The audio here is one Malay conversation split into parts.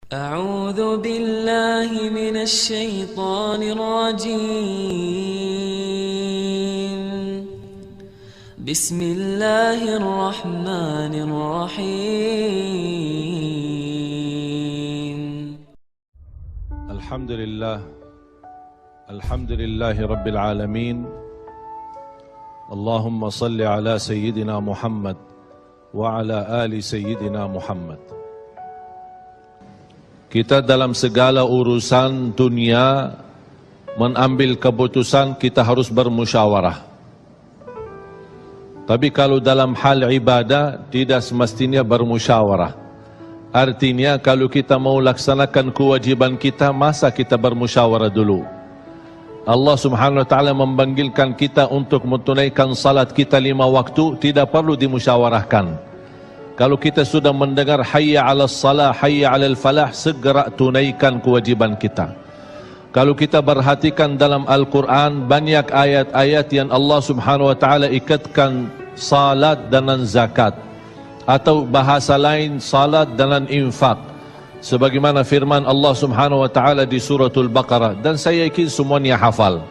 أعوذ بالله من الشيطان الرجيم. بسم الله الرحمن الرحيم. الحمد لله رب العالمين. اللهم صل على سيدنا محمد وعلى آل سيدنا محمد. Kita dalam segala urusan dunia mengambil keputusan kita harus bermusyawarah. Tapi kalau dalam hal ibadah tidak semestinya bermusyawarah. Artinya kalau kita mau laksanakan kewajiban kita, masa kita bermusyawarah dulu? Allah Subhanahu wa taala memanggilkan kita untuk menunaikan salat kita 5 waktu, tidak perlu dimusyawarahkan. Kalau kita sudah mendengar hayya 'alas salah, hayya 'alal falah, segera tunaikan kewajiban kita. Kalau kita perhatikan dalam Al-Quran, banyak ayat-ayat yang Allah Subhanahu wa taala ikatkan salat dengan zakat, atau bahasa lain salat dengan infak, sebagaimana firman Allah Subhanahu wa taala di suratul Baqarah, dan saya yakin semuanya hafal.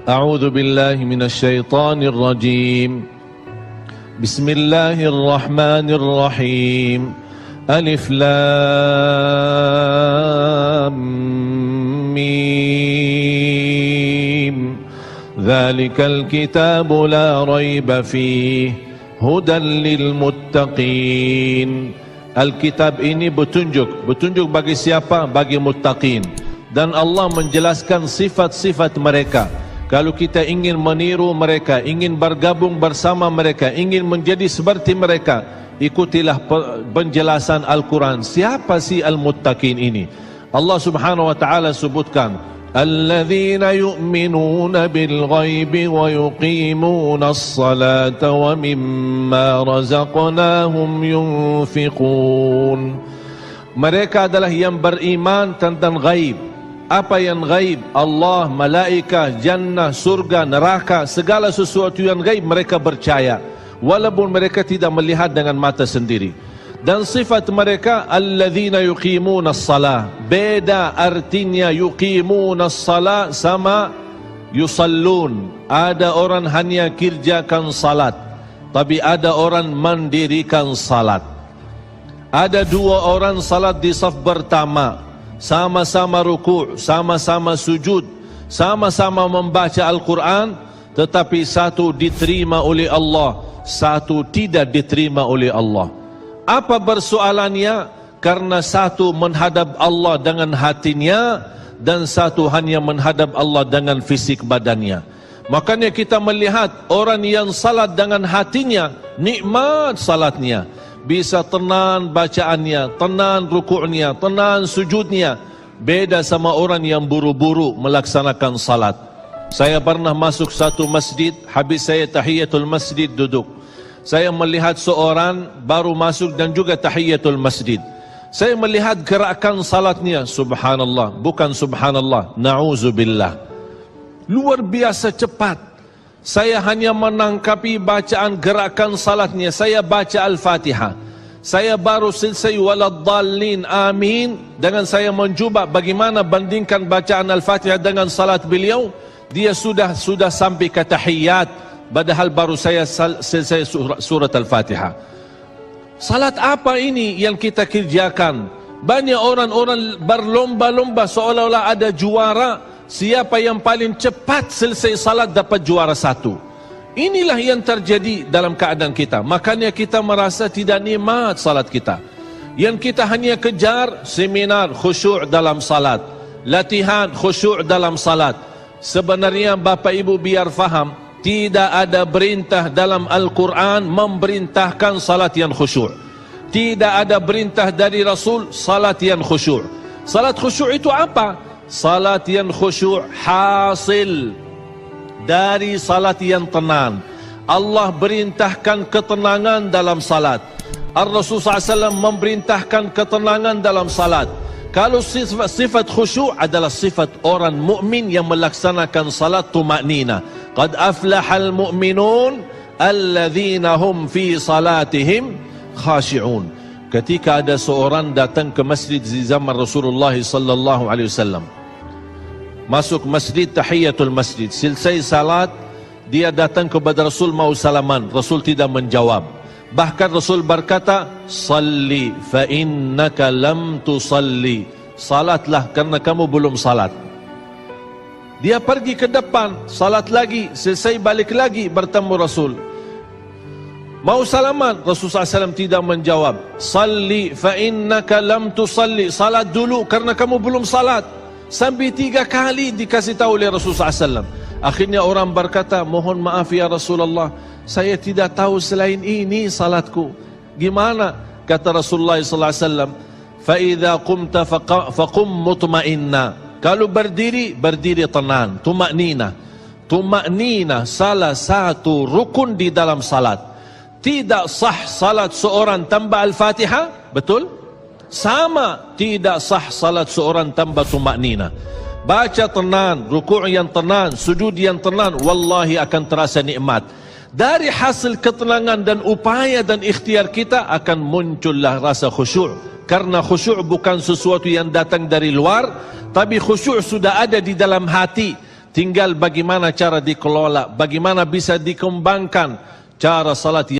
A'udzu billahi minasyaitonir rajim. Bismillahirrahmanirrahim. Alif lam mim. Dzalikal kitabu la raiba fihi hudan lil muttaqin. Alkitab ini petunjuk bagi siapa? Bagi muttaqin. Dan Allah menjelaskan sifat-sifat mereka. Kalau kita ingin meniru mereka, ingin bergabung bersama mereka, ingin menjadi seperti mereka, ikutilah penjelasan Al-Quran. Siapa si al-muttaqin ini? Allah Subhanahu wa taala sebutkan, alladzina yu'minuna bil ghaibi wa yuqimuna as-salata wa mimma razaqnahum yunfiqun. Mereka adalah yang beriman tentang ghaib. Apa yang gaib? Allah, malaikat, jannah, surga, neraka, segala sesuatu yang gaib mereka percaya, walaupun mereka tidak melihat dengan mata sendiri. Dan sifat mereka alladzina yuqimuna as-salah. Beda artinya yuqimuna as-salah sama yusallun. Ada orang hanya kerjakan salat, tapi ada orang mendirikan salat. Ada 2 orang salat di saf pertama, sama-sama ruku', sama-sama sujud, sama-sama membaca Al-Quran, tetapi satu diterima oleh Allah, satu tidak diterima oleh Allah. Apa persoalannya? Karena satu menghadap Allah dengan hatinya, dan satu hanya menghadap Allah dengan fisik badannya. Makanya kita melihat orang yang salat dengan hatinya, nikmat salatnya, bisa tenang bacaannya, tenang rukuknya, tenang sujudnya. Beda sama orang yang buru-buru melaksanakan salat. Saya pernah masuk satu masjid, habis saya tahiyatul masjid duduk. Saya melihat seorang baru masuk dan juga tahiyatul masjid. Saya melihat gerakan salatnya, subhanallah, bukan subhanallah, na'udzubillah. Luar biasa cepat. Saya hanya menangkapi bacaan gerakan salatnya. Saya baca Al-Fatihah, saya baru selesai waladdallin amin, dengan saya mencuba bagaimana bandingkan bacaan Al-Fatihah dengan salat beliau, dia sudah sampai ke tahiyat, padahal baru saya selesai surat Al-Fatihah. Salat apa ini yang kita kerjakan? Banyak orang-orang berlomba-lomba seolah-olah ada juara. Siapa yang paling cepat selesai salat dapat juara 1. Inilah yang terjadi dalam keadaan kita. Makanya kita merasa tidak nikmat salat kita. Yang kita hanya kejar seminar khusyuk dalam salat, latihan khusyuk dalam salat. Sebenarnya Bapak Ibu biar faham, tidak ada perintah dalam Al-Quran memerintahkan salat yang khusyuk. Tidak ada perintah dari Rasul salat yang khusyuk. Salat khusyuk itu apa? Salat yang khusyuk hasil dari salat yang tenang. Allah perintahkan ketenangan dalam salat. Ar-Rasul SAW memerintahkan ketenangan dalam salat. Kalau sifat khusyuk adalah sifat orang mukmin yang melaksanakan salat tuma'nina. Qad aflahal mu'minun alladzina hum fi salatihim khashi'un. ketika ada seorang datang ke masjid di zaman Rasulullah sallallahu alaihi wasallam. Masuk masjid, tahiyatul masjid, selesai salat, dia datang kepada Rasul mau salaman. Rasul tidak menjawab. Bahkan Rasul berkata, "Salli fa innaka lam tusalli." Salatlah karena kamu belum salat. Dia pergi ke depan, salat lagi, selesai balik lagi bertemu Rasul. Mau salaman, Rasulullah SAW tidak menjawab. "Salli fa innaka lam tusalli." Salat dulu karena kamu belum salat. Sampai 3 kali dikasih tahu oleh Rasulullah SAW. Akhirnya orang berkata, "Mohon maaf ya Rasulullah, saya tidak tahu selain ini salatku." Gimana? Kata Rasulullah SAW, "Fa idza qumta faqum mutma'inna." Kalau berdiri, berdiri tenang, tumaknina. Tumaknina salah satu rukun di dalam salat. Tidak sah salat seorang tanpa Al-Fatihah, betul? Sama tidak sah salat seorang tanpa tumaknina. Baca tenang, rukuk yang tenang, sujud yang tenang, wallahi akan terasa nikmat. Dari hasil ketenangan dan upaya dan ikhtiar kita akan muncullah rasa khusyuk. Karena khusyuk bukan sesuatu yang datang dari luar, tapi khusyuk sudah ada di dalam hati. Tinggal bagaimana cara dikelola, bagaimana bisa dikembangkan cara salat